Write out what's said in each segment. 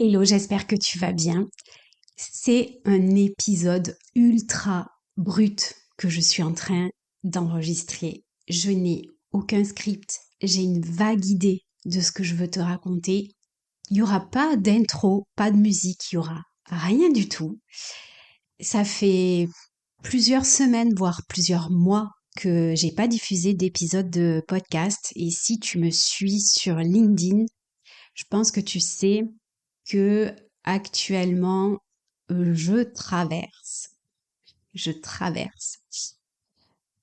Hello, j'espère que tu vas bien. C'est un épisode ultra brut que je suis en train d'enregistrer. Je n'ai aucun script, j'ai une vague idée de ce que je veux te raconter. Il n'y aura pas d'intro, pas de musique, il y aura rien du tout. Ça fait plusieurs semaines, voire plusieurs mois que j'ai pas diffusé d'épisode de podcast. Et si tu me suis sur LinkedIn, je pense que tu sais que actuellement je traverse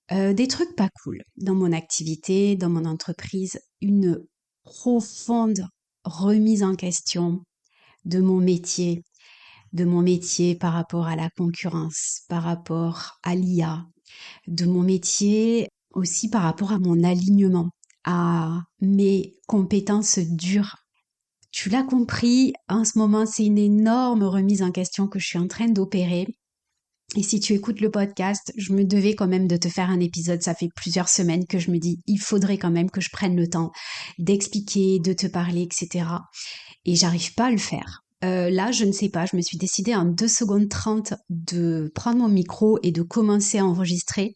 des trucs pas cool dans mon activité, dans mon entreprise, une profonde remise en question de mon métier par rapport à la concurrence, par rapport à l'IA, de mon métier aussi par rapport à mon alignement, à mes compétences dures. Tu l'as compris, en ce moment, c'est une énorme remise en question que je suis en train d'opérer. Et si tu écoutes le podcast, je me devais quand même de te faire un épisode. Ça fait plusieurs semaines que je me dis, il faudrait quand même que je prenne le temps d'expliquer, de te parler, etc. Et j'arrive pas à le faire. Là, je ne sais pas, je me suis décidée en 2 secondes 30 de prendre mon micro et de commencer à enregistrer.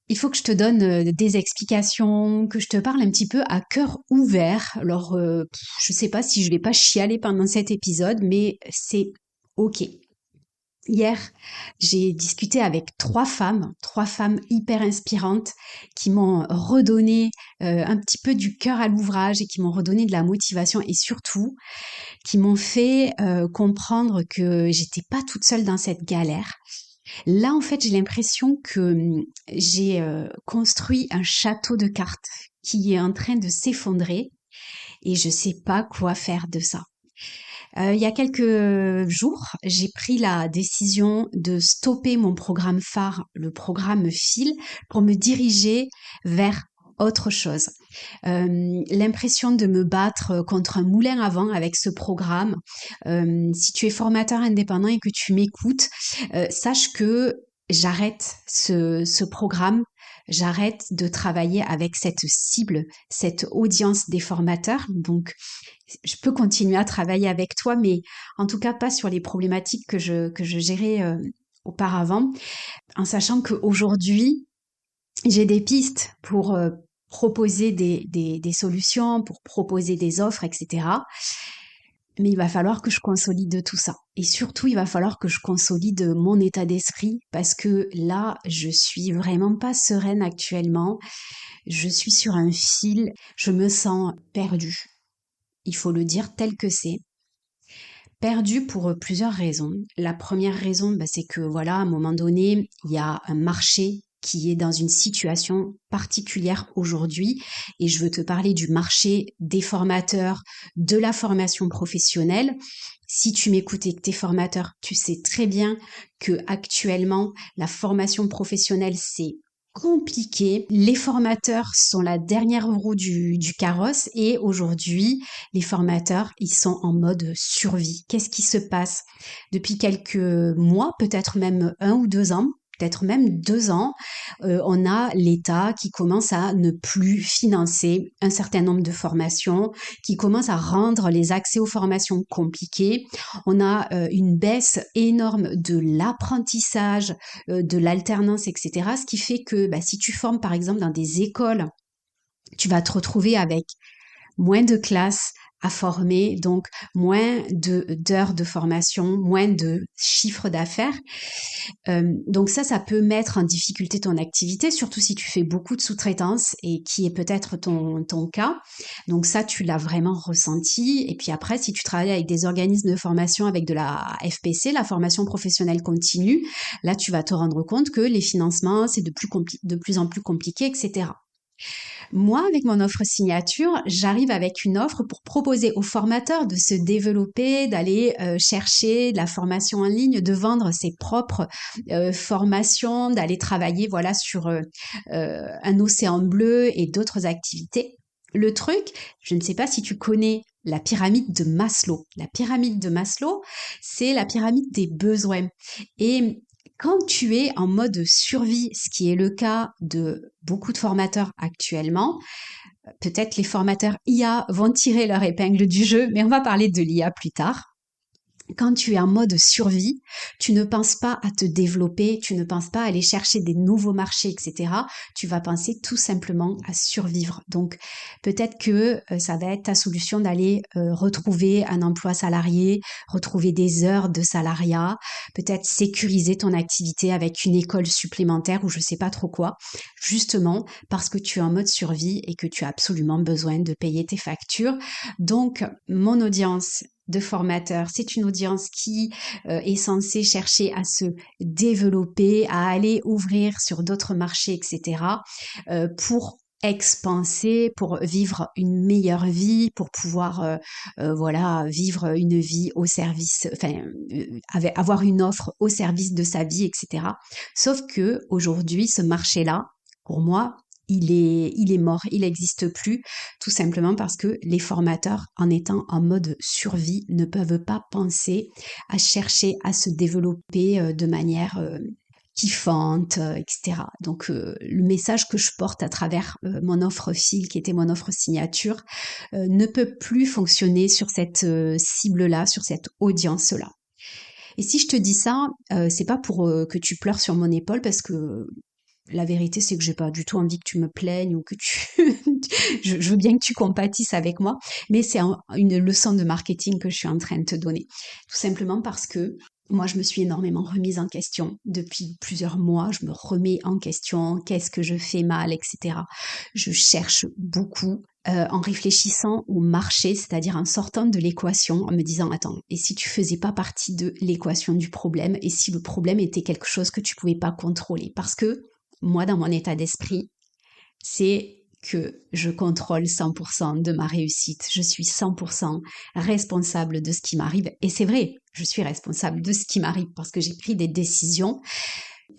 Il faut que je te donne des explications, que je te parle un petit peu à cœur ouvert. Alors, je sais pas si je vais pas chialer pendant cet épisode, mais c'est ok. Hier, j'ai discuté avec trois femmes hyper inspirantes qui m'ont redonné un petit peu du cœur à l'ouvrage et qui m'ont redonné de la motivation et surtout qui m'ont fait comprendre que j'étais pas toute seule dans cette galère. Là, en fait, j'ai l'impression que j'ai construit un château de cartes qui est en train de s'effondrer et je sais pas quoi faire de ça. Il y a quelques jours, j'ai pris la décision de stopper mon programme phare, le programme Fil, pour me diriger vers autre chose. L'impression de me battre contre un moulin à vent avec ce programme. Si tu es formateur indépendant et que tu m'écoutes, sache que j'arrête ce programme. J'arrête de travailler avec cette cible, cette audience des formateurs. Donc, je peux continuer à travailler avec toi, mais en tout cas pas sur les problématiques que je gérais auparavant, en sachant qu'aujourd'hui, j'ai des pistes pour proposer des solutions, pour proposer des offres, etc. Mais il va falloir que je consolide tout ça. Et surtout, il va falloir que je consolide mon état d'esprit parce que là, je suis vraiment pas sereine actuellement. Je suis sur un fil, je me sens perdue. Il faut le dire tel que c'est. Perdue pour plusieurs raisons. La première raison, c'est que voilà, à un moment donné, il y a un marché qui est dans une situation particulière aujourd'hui et je veux te parler du marché des formateurs, de la formation professionnelle. Si tu m'écoutes et que tu es formateur, tu sais très bien que actuellement la formation professionnelle c'est compliqué. Les formateurs sont la dernière roue du carrosse et aujourd'hui, les formateurs, ils sont en mode survie. Qu'est-ce qui se passe? Depuis quelques mois, peut-être même 1 ou 2 ans, peut-être même 2 ans, on a l'État qui commence à ne plus financer un certain nombre de formations, qui commence à rendre les accès aux formations compliqués. On a une baisse énorme de l'apprentissage, de l'alternance, etc. Ce qui fait que si tu formes par exemple dans des écoles, tu vas te retrouver avec moins de classes à former, donc moins d'heures de formation, moins de chiffre d'affaires. Donc ça peut mettre en difficulté ton activité, surtout si tu fais beaucoup de sous-traitance et qui est peut-être ton cas. Donc ça, tu l'as vraiment ressenti. Et puis après, si tu travailles avec des organismes de formation avec de la FPC, la formation professionnelle continue, là, tu vas te rendre compte que les financements, c'est de plus en plus compliqué, etc. Moi, avec mon offre signature, j'arrive avec une offre pour proposer aux formateurs de se développer, d'aller chercher de la formation en ligne, de vendre ses propres formations, d'aller travailler voilà sur un océan bleu et d'autres activités. Le truc, je ne sais pas si tu connais la pyramide de Maslow. La pyramide de Maslow, c'est la pyramide des besoins. Et quand tu es en mode survie, ce qui est le cas de beaucoup de formateurs actuellement, Peut-être les formateurs IA vont tirer leur épingle du jeu, mais on va parler de l'IA plus tard. Quand tu es en mode survie, tu ne penses pas à te développer, tu ne penses pas à aller chercher des nouveaux marchés, etc. Tu vas penser tout simplement à survivre. Donc, peut-être que ça va être ta solution d'aller retrouver un emploi salarié, retrouver des heures de salariat, peut-être sécuriser ton activité avec une école supplémentaire ou je sais pas trop quoi, justement parce que tu es en mode survie et que tu as absolument besoin de payer tes factures. Donc, mon audience de formateurs, c'est une audience qui est censée chercher à se développer, à aller ouvrir sur d'autres marchés, etc., pour expanser, pour vivre une meilleure vie, pour pouvoir voilà vivre une vie au service, enfin avoir une offre au service de sa vie, etc. Sauf que aujourd'hui, ce marché-là, pour moi, il est mort, il n'existe plus, tout simplement parce que les formateurs, en étant en mode survie, ne peuvent pas penser à chercher à se développer de manière kiffante, etc. Donc le message que je porte à travers mon offre fil, qui était mon offre signature, ne peut plus fonctionner sur cette cible-là, sur cette audience-là. Et si je te dis ça, c'est pas pour que tu pleures sur mon épaule, parce que la vérité, c'est que j'ai pas du tout envie que tu me plaignes ou que tu... je veux bien que tu compatisses avec moi, mais c'est une leçon de marketing que je suis en train de te donner. Tout simplement parce que moi, je me suis énormément remise en question depuis plusieurs mois. Je me remets en question. Qu'est-ce que je fais mal, etc. Je cherche beaucoup en réfléchissant au marché, c'est-à-dire en sortant de l'équation, en me disant, attends, et si tu faisais pas partie de l'équation du problème, et si le problème était quelque chose que tu pouvais pas contrôler? Parce que moi, dans mon état d'esprit, c'est que je contrôle 100% de ma réussite. Je suis 100% responsable de ce qui m'arrive. Et c'est vrai, je suis responsable de ce qui m'arrive parce que j'ai pris des décisions.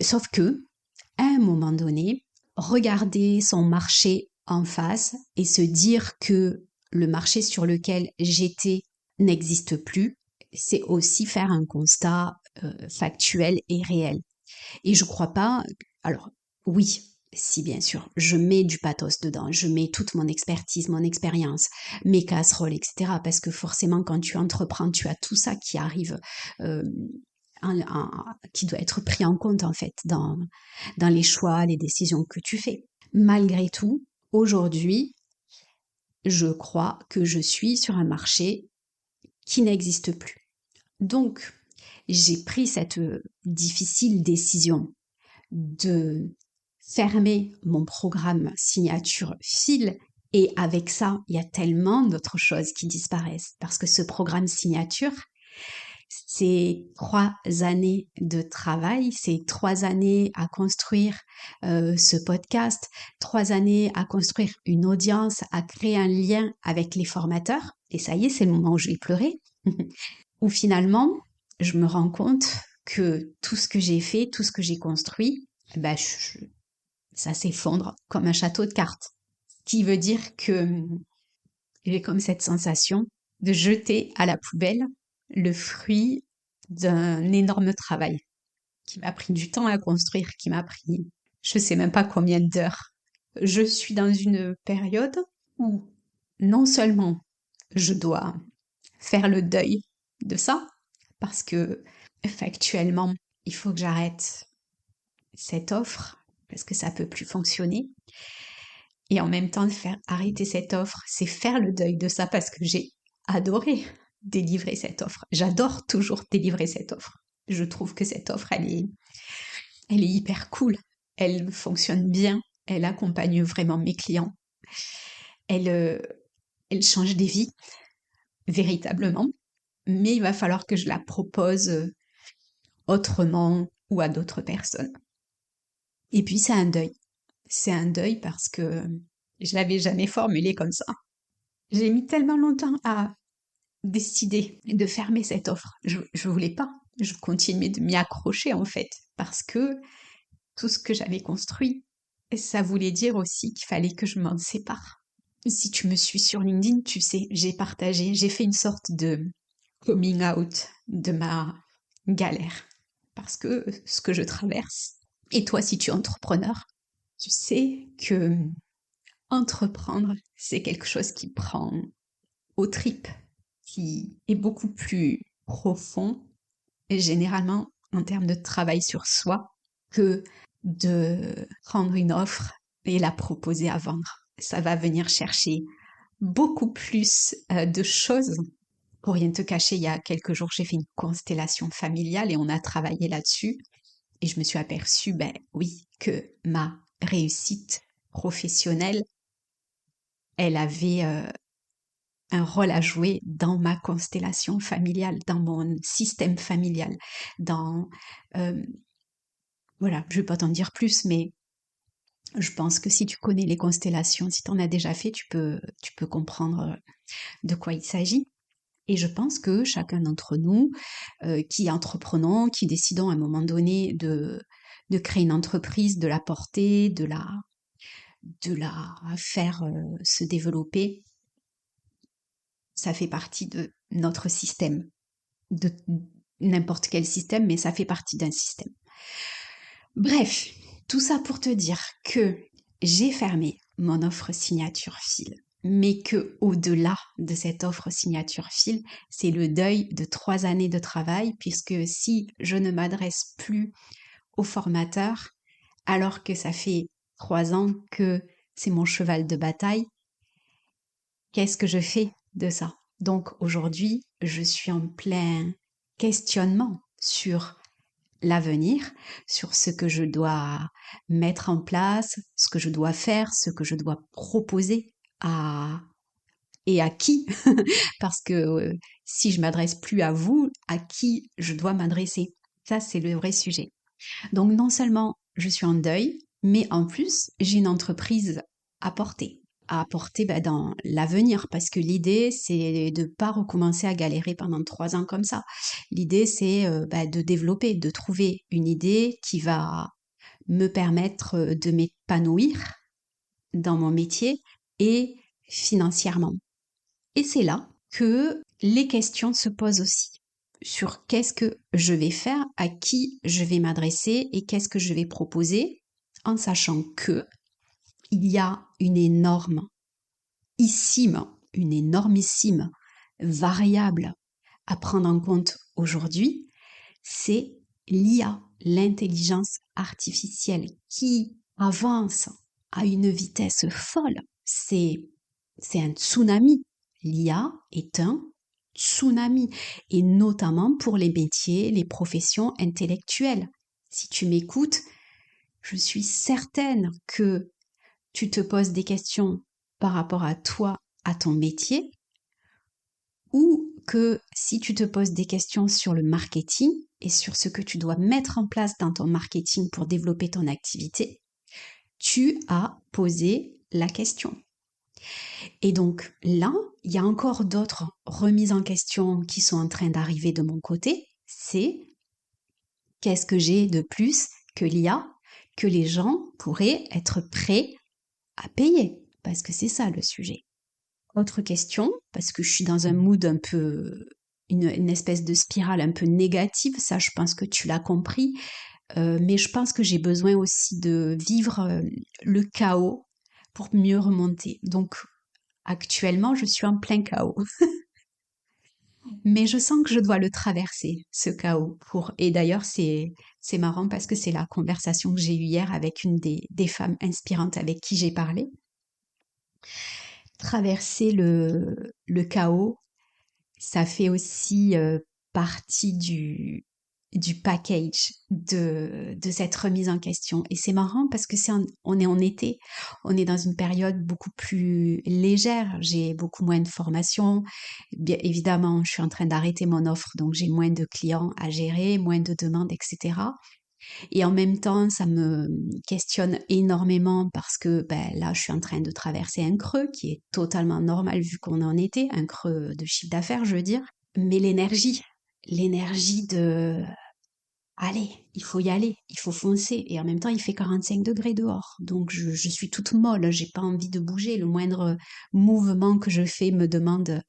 Sauf que, à un moment donné, regarder son marché en face et se dire que le marché sur lequel j'étais n'existe plus, c'est aussi faire un constat factuel et réel. Et je crois pas. Alors, oui, si bien sûr, je mets du pathos dedans, je mets toute mon expertise, mon expérience, mes casseroles, etc. Parce que forcément, quand tu entreprends, tu as tout ça qui arrive, euh, qui doit être pris en compte en fait dans les choix, les décisions que tu fais. Malgré tout, aujourd'hui, je crois que je suis sur un marché qui n'existe plus. Donc, j'ai pris cette difficile décision de fermer mon programme signature fil. Et avec ça, il y a tellement d'autres choses qui disparaissent. Parce que ce programme signature, c'est 3 années de travail, c'est 3 années à construire ce podcast, 3 années à construire une audience, à créer un lien avec les formateurs. Et ça y est, c'est le moment où je vais pleurer. Où finalement, je me rends compte que tout ce que j'ai fait, tout ce que j'ai construit, bah, ça s'effondre comme un château de cartes. Ce qui veut dire que j'ai comme cette sensation de jeter à la poubelle le fruit d'un énorme travail qui m'a pris du temps à construire, qui m'a pris je sais même pas combien d'heures. Je suis dans une période où non seulement je dois faire le deuil de ça, parce que factuellement, il faut que j'arrête cette offre, parce que ça peut plus fonctionner. Et en même temps, de faire arrêter cette offre, c'est faire le deuil de ça, parce que j'ai adoré délivrer cette offre. J'adore toujours délivrer cette offre. Je trouve que cette offre, elle est hyper cool. Elle fonctionne bien. Elle accompagne vraiment mes clients. Elle, elle change des vies, véritablement. Mais il va falloir que je la propose autrement ou à d'autres personnes. Et puis c'est un deuil. C'est un deuil parce que je l'avais jamais formulé comme ça. J'ai mis tellement longtemps à décider de fermer cette offre. Je voulais pas. Je continuais de m'y accrocher en fait parce que tout ce que j'avais construit, ça voulait dire aussi qu'il fallait que je m'en sépare. Si tu me suis sur LinkedIn, tu sais, j'ai fait une sorte de coming out de ma galère. Parce que ce que je traverse, et toi si tu es entrepreneur, tu sais que entreprendre, c'est quelque chose qui prend aux tripes, qui est beaucoup plus profond, et généralement en termes de travail sur soi, que de prendre une offre et la proposer à vendre. Ça va venir chercher beaucoup plus de choses. Pour rien te cacher, il y a quelques jours, j'ai fait une constellation familiale et on a travaillé là-dessus. Et je me suis aperçue, ben oui, que ma réussite professionnelle, elle avait un rôle à jouer dans ma constellation familiale, dans mon système familial, dans... euh, voilà, je vais pas t'en dire plus, mais je pense que si tu connais les constellations, si tu en as déjà fait, tu peux comprendre de quoi il s'agit. Et je pense que chacun d'entre nous, qui entreprenons, qui décidons à un moment donné de créer une entreprise, de la porter, de la faire se développer, ça fait partie de notre système, de n'importe quel système, mais ça fait partie d'un système. Bref, tout ça pour te dire que j'ai fermé mon offre signature fil, mais que au-delà de cette offre signature fil, c'est le deuil de 3 années de travail, puisque si je ne m'adresse plus aux formateurs, alors que ça fait 3 ans que c'est mon cheval de bataille, qu'est-ce que je fais de ça? Donc aujourd'hui, je suis en plein questionnement sur l'avenir, sur ce que je dois mettre en place, ce que je dois faire, ce que je dois proposer à et à qui, parce que si je m'adresse plus à vous, à qui je dois m'adresser? Ça, c'est le vrai sujet. Donc non seulement je suis en deuil, mais en plus j'ai une entreprise à porter, bah, dans l'avenir, parce que l'idée c'est de pas recommencer à galérer pendant 3 ans comme ça. L'idée c'est bah, de développer, de trouver une idée qui va me permettre de m'épanouir dans mon métier et financièrement. Et c'est là que les questions se posent aussi sur qu'est-ce que je vais faire, à qui je vais m'adresser et qu'est-ce que je vais proposer, en sachant que il y a une énormissime variable à prendre en compte aujourd'hui, c'est l'IA, l'intelligence artificielle, qui avance à une vitesse folle. C'est un tsunami. L'IA est un tsunami, et notamment pour les métiers, les professions intellectuelles. Si tu m'écoutes, je suis certaine que tu te poses des questions par rapport à toi, à ton métier, ou que si tu te poses des questions sur le marketing et sur ce que tu dois mettre en place dans ton marketing pour développer ton activité, tu as posé la question. Et donc là, il y a encore d'autres remises en question qui sont en train d'arriver de mon côté. C'est qu'est-ce que j'ai de plus que l'IA, que les gens pourraient être prêts à payer? Parce que c'est ça le sujet. Autre question, parce que je suis dans un mood un peu, une espèce de spirale un peu négative, ça je pense que tu l'as compris, mais je pense que j'ai besoin aussi de vivre le chaos pour mieux remonter. Donc actuellement, je suis en plein chaos. Mais je sens que je dois le traverser, ce chaos. Et d'ailleurs, c'est marrant parce que c'est la conversation que j'ai eue hier avec une des femmes inspirantes avec qui j'ai parlé. Traverser le chaos, ça fait aussi partie du package de cette remise en question. Et c'est marrant parce que on est en été, on est dans une période beaucoup plus légère, j'ai beaucoup moins de formations. Bien évidemment, je suis en train d'arrêter mon offre, donc j'ai moins de clients à gérer, moins de demandes, etc. Et en même temps, ça me questionne énormément parce que ben, là, je suis en train de traverser un creux qui est totalement normal vu qu'on est en été, un creux de chiffre d'affaires, je veux dire. Mais l'énergie de allez, il faut y aller, il faut foncer. Et en même temps, il fait 45 degrés dehors. Donc, je suis toute molle, j'ai pas envie de bouger. Le moindre mouvement que je fais me demande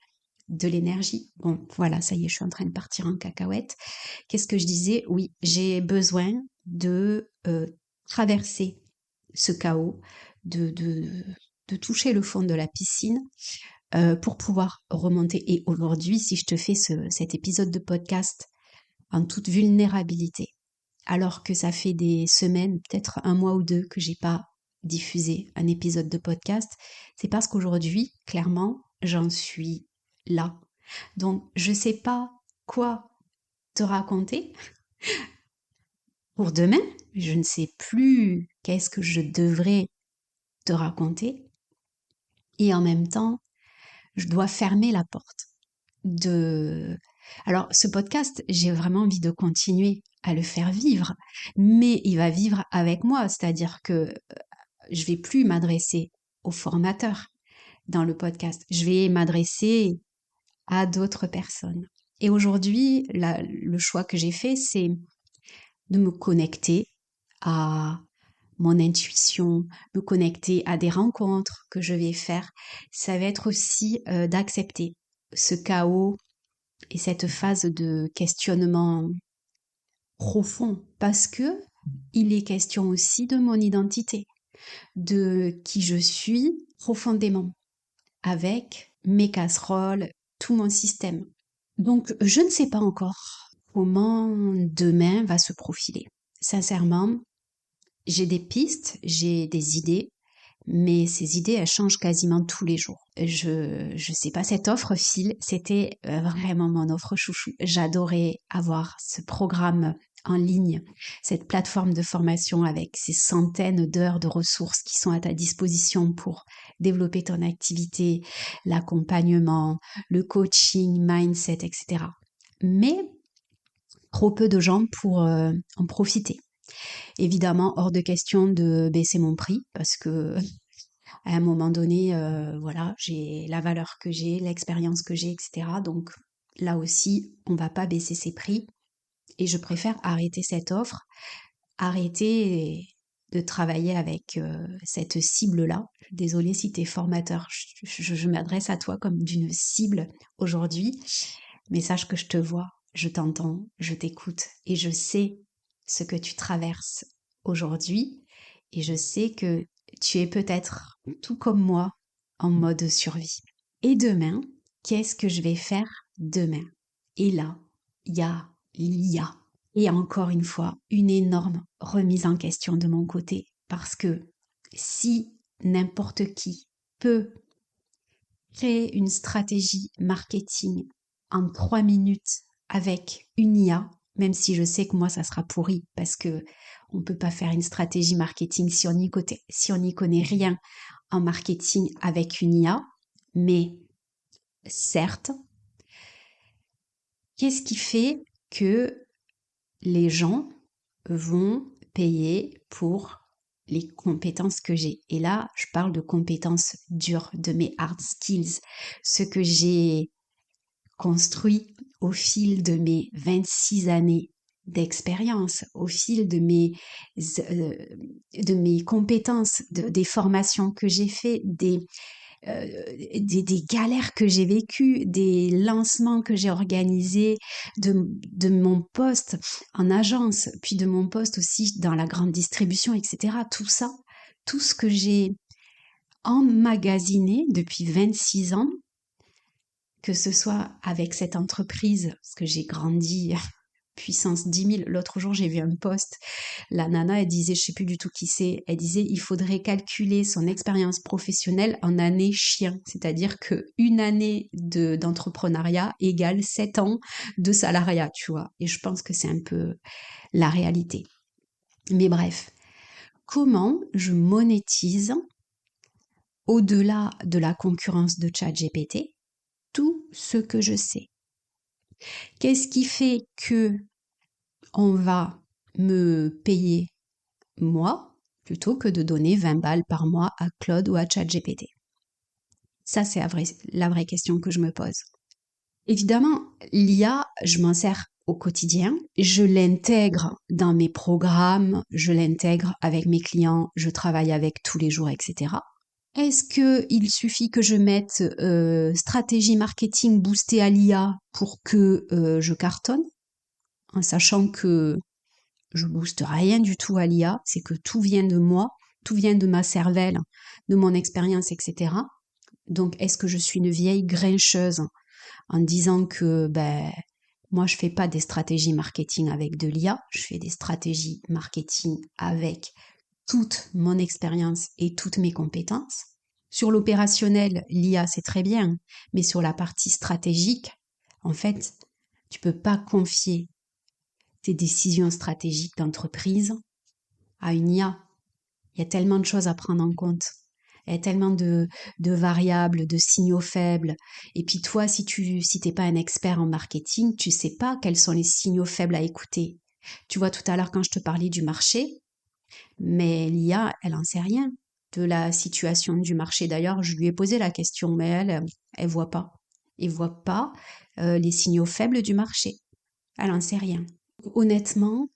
de l'énergie. Bon, voilà, ça y est, je suis en train de partir en cacahuète. Qu'est-ce que je disais? Oui, j'ai besoin de traverser ce chaos, de de toucher le fond de la piscine pour pouvoir remonter. Et aujourd'hui, si je te fais cet épisode de podcast en toute vulnérabilité, alors que ça fait des semaines, peut-être un mois ou deux que j'ai pas diffusé un épisode de podcast, c'est parce qu'aujourd'hui, clairement, j'en suis là. Donc, je sais pas quoi te raconter pour demain. Je ne sais plus qu'est-ce que je devrais te raconter. Et en même temps, je dois fermer la porte de... Alors, ce podcast, j'ai vraiment envie de continuer à le faire vivre, mais il va vivre avec moi, c'est-à-dire que je vais plus m'adresser aux formateurs dans le podcast, je vais m'adresser à d'autres personnes. Et aujourd'hui, le choix que j'ai fait, c'est de me connecter à mon intuition, me connecter à des rencontres que je vais faire. Ça va être aussi d'accepter ce chaos et cette phase de questionnement profond parce que il est question aussi de mon identité, de qui je suis profondément, avec mes casseroles, tout mon système. Donc, je ne sais pas encore comment demain va se profiler. Sincèrement, j'ai des pistes, j'ai des idées, mais ces idées, elles changent quasiment tous les jours. Je sais pas, cette offre Phil, c'était vraiment mon offre chouchou. J'adorais avoir ce programme en ligne, cette plateforme de formation avec ces centaines d'heures de ressources qui sont à ta disposition pour développer ton activité, l'accompagnement, le coaching, mindset, etc. Mais trop peu de gens pour en profiter. Évidemment, hors de question de baisser mon prix parce que à un moment donné, voilà, j'ai la valeur que j'ai, l'expérience que j'ai, etc. Donc là aussi, on va pas baisser ses prix et je préfère arrêter cette offre, arrêter de travailler avec cette cible-là. Désolée si tu es formateur, je m'adresse à toi comme d'une cible aujourd'hui, mais sache que je te vois, je t'entends, je t'écoute et je sais ce que tu traverses aujourd'hui et je sais que tu es peut-être tout comme moi en mode survie. Et demain, qu'est-ce que je vais faire demain? Et là, il y a l'IA. Et encore une fois, une énorme remise en question de mon côté. Parce que si n'importe qui peut créer une stratégie marketing en 3 minutes avec une IA, même si je sais que moi ça sera pourri parce que on peut pas faire une stratégie marketing si on n'y connaît rien en marketing avec une IA, mais certes, qu'est-ce qui fait que les gens vont payer pour les compétences que j'ai? Et là, je parle de compétences dures, de mes hard skills, ce que j'ai construit au fil de mes 26 années d'expérience, au fil de mes compétences, des formations que j'ai fait, des galères que j'ai vécues, des lancements que j'ai organisés, de mon poste en agence, puis de mon poste aussi dans la grande distribution, etc. Tout ça, tout ce que j'ai emmagasiné depuis 26 ans, que ce soit avec cette entreprise, parce que j'ai grandi puissance 10 000. L'autre jour, j'ai vu un post. La nana, elle disait, je sais plus du tout qui c'est, elle disait, il faudrait calculer son expérience professionnelle en année chien. C'est-à-dire que une année d'entrepreneuriat égale 7 ans de salariat, tu vois. Et je pense que c'est un peu la réalité. Mais bref, comment je monétise au-delà de la concurrence de ChatGPT tout ce que je sais? Qu'est-ce qui fait que on va me payer moi plutôt que de donner 20 balles par mois à Claude ou à ChatGPT? Ça, c'est la vraie question que je me pose. Évidemment, l'IA, je m'en sers au quotidien. Je l'intègre dans mes programmes, je l'intègre avec mes clients, je travaille avec tous les jours, etc. Est-ce qu'il suffit que je mette stratégie marketing boostée à l'IA pour que je cartonne, en sachant que je booste rien du tout à l'IA, c'est que tout vient de moi, tout vient de ma cervelle, de mon expérience, etc. Donc, est-ce que je suis une vieille grincheuse en disant que moi, je fais pas des stratégies marketing avec de l'IA, je fais des stratégies marketing avec toute mon expérience et toutes mes compétences. Sur l'opérationnel, l'IA, c'est très bien, mais sur la partie stratégique, en fait, tu peux pas confier tes décisions stratégiques d'entreprise à une IA. Il y a tellement de choses à prendre en compte. Il y a tellement de variables, de signaux faibles. Et puis toi, si t'es pas un expert en marketing, tu sais pas quels sont les signaux faibles à écouter. Tu vois, tout à l'heure, quand je te parlais du marché, mais l'IA, elle en sait rien de la situation du marché. D'ailleurs, je lui ai posé la question, mais elle voit pas. Elle voit pas les signaux faibles du marché. Elle en sait rien. Honnêtement,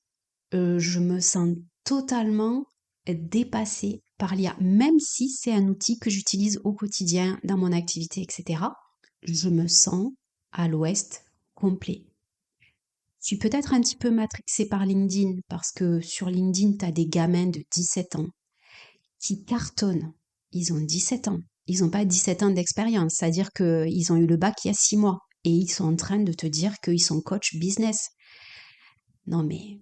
je me sens totalement dépassée par l'IA, même si c'est un outil que j'utilise au quotidien dans mon activité, etc. Je me sens à l'ouest complet. Je suis peut-être un petit peu matrixée par LinkedIn parce que sur LinkedIn, tu as des gamins de 17 ans qui cartonnent. Ils ont 17 ans. Ils n'ont pas 17 ans d'expérience, c'est-à-dire qu'ils ont eu le bac il y a 6 mois et ils sont en train de te dire qu'ils sont coach business. Non mais,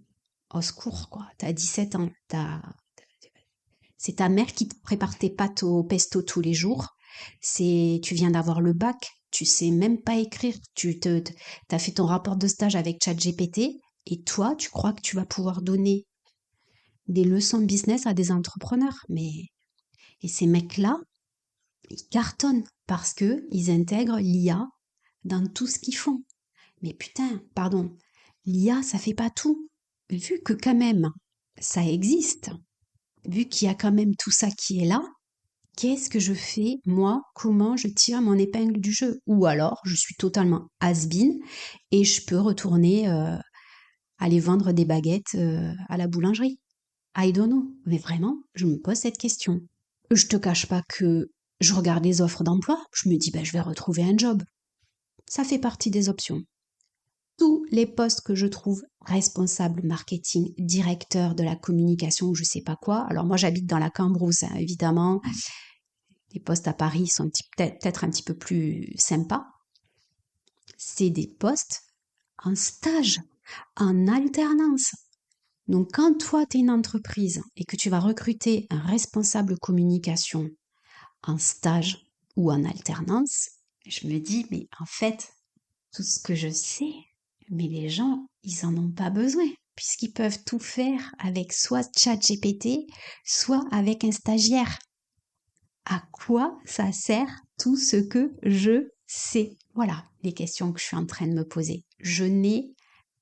au secours, quoi. T'as 17 ans. C'est ta mère qui te prépare tes pâtes au pesto tous les jours. Tu viens d'avoir le bac. Tu sais même pas écrire. T'as fait ton rapport de stage avec ChatGPT. Et toi, tu crois que tu vas pouvoir donner des leçons de business à des entrepreneurs. Et ces mecs-là, ils cartonnent parce que ils intègrent l'IA dans tout ce qu'ils font. Mais putain, pardon, l'IA, ça fait pas tout. Vu que quand même, ça existe, vu qu'il y a quand même tout ça qui est là, qu'est-ce que je fais, moi? Comment je tire mon épingle du jeu? Ou alors, je suis totalement has-been et je peux retourner aller vendre des baguettes à la boulangerie. I don't know. Mais vraiment, je me pose cette question. Je te cache pas que je regarde les offres d'emploi, je me dis, je vais retrouver un job. Ça fait partie des options. Tous les postes que je trouve responsable marketing, directeur de la communication ou je sais pas quoi. Alors moi j'habite dans la Cambrousse, hein, évidemment. Les postes à Paris sont peut-être un petit peu plus sympas. C'est des postes en stage, en alternance. Donc quand toi tu es une entreprise et que tu vas recruter un responsable communication en stage ou en alternance, je me dis mais en fait tout ce que je sais, mais les gens, ils en ont pas besoin, puisqu'ils peuvent tout faire avec soit ChatGPT, soit avec un stagiaire. À quoi ça sert tout ce que je sais? Voilà les questions que je suis en train de me poser. Je n'ai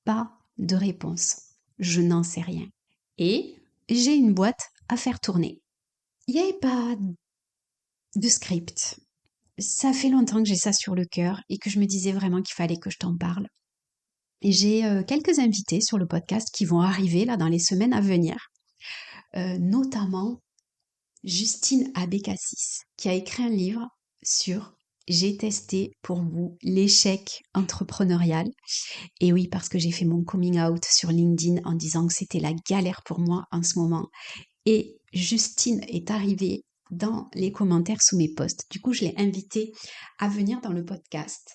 pas de réponse. Je n'en sais rien. Et j'ai une boîte à faire tourner. Il n'y avait pas de script. Ça fait longtemps que j'ai ça sur le cœur et que je me disais vraiment qu'il fallait que je t'en parle. Et j'ai quelques invités sur le podcast qui vont arriver là dans les semaines à venir, notamment Justine Abécassis, qui a écrit un livre sur J'ai testé pour vous l'échec entrepreneurial. Et oui, parce que j'ai fait mon coming out sur LinkedIn en disant que c'était la galère pour moi en ce moment. Et Justine est arrivée dans les commentaires sous mes posts. Du coup, je l'ai invitée à venir dans le podcast.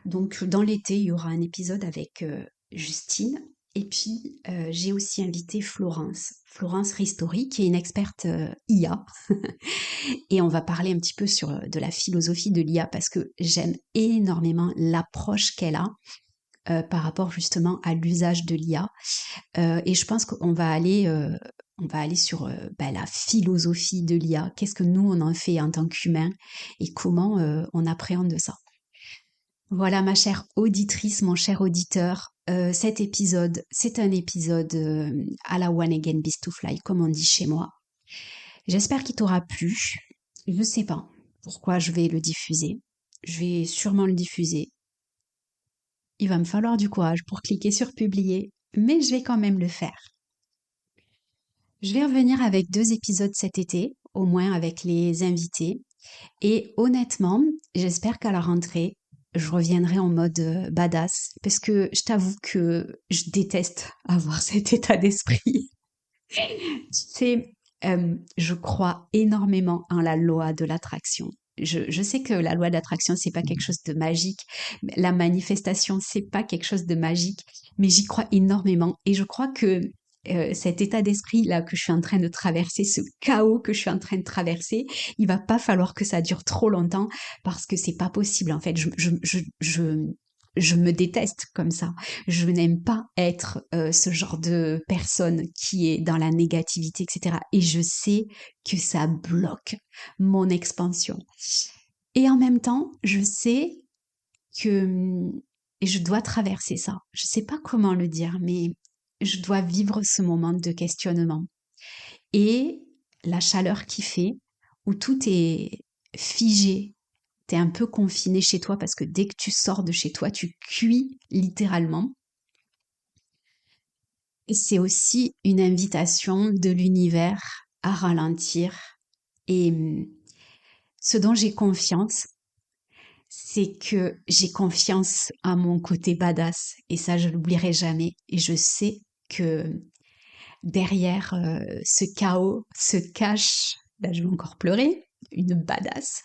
Donc, dans l'été, il y aura un épisode avec Justine. Et puis, j'ai aussi invité Florence Ristori, qui est une experte IA. Et on va parler un petit peu de la philosophie de l'IA parce que j'aime énormément l'approche qu'elle a par rapport justement à l'usage de l'IA. Et je pense qu'on va aller sur la philosophie de l'IA. Qu'est-ce que nous, on en fait en tant qu'humains et comment on appréhende ça. Voilà ma chère auditrice, mon cher auditeur, cet épisode, c'est un épisode à la One Again Beast to Fly, comme on dit chez moi. J'espère qu'il t'aura plu. Je ne sais pas pourquoi je vais le diffuser. Je vais sûrement le diffuser. Il va me falloir du courage pour cliquer sur publier, mais je vais quand même le faire. Je vais revenir avec 2 épisodes cet été, au moins avec les invités. Et honnêtement, j'espère qu'à la rentrée, je reviendrai en mode badass parce que je t'avoue que je déteste avoir cet état d'esprit. Tu sais, Je crois énormément en la loi de l'attraction. Je sais que la loi de l'attraction, c'est pas quelque chose de magique. La manifestation, c'est pas quelque chose de magique, mais j'y crois énormément. Et je crois que cet état d'esprit là que je suis en train de traverser, ce chaos que je suis en train de traverser, il va pas falloir que ça dure trop longtemps parce que c'est pas possible. En fait, je me déteste comme ça. Je n'aime pas être ce genre de personne qui est dans la négativité, etc. Et je sais que ça bloque mon expansion. Et en même temps, je sais que je dois traverser ça. Je sais pas comment le dire, mais je dois vivre ce moment de questionnement. Et la chaleur qui fait, où tout est figé, t'es un peu confiné chez toi parce que dès que tu sors de chez toi, tu cuis littéralement. Et c'est aussi une invitation de l'univers à ralentir. Et ce dont j'ai confiance, c'est que j'ai confiance à mon côté badass. Et ça, je l'oublierai jamais. Et je sais que derrière ce chaos se cache, là je vais encore pleurer, une badass.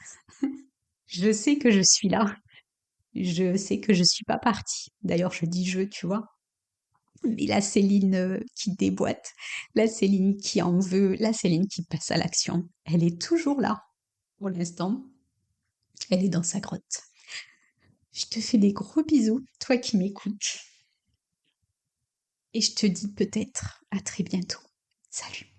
Je sais que je suis là. Je sais que je suis pas partie. D'ailleurs, je dis je, tu vois. Mais la Céline qui déboîte, la Céline qui en veut, la Céline qui passe à l'action, elle est toujours là. Pour l'instant, elle est dans sa grotte. Je te fais des gros bisous, toi qui m'écoutes. Et je te dis peut-être à très bientôt. Salut.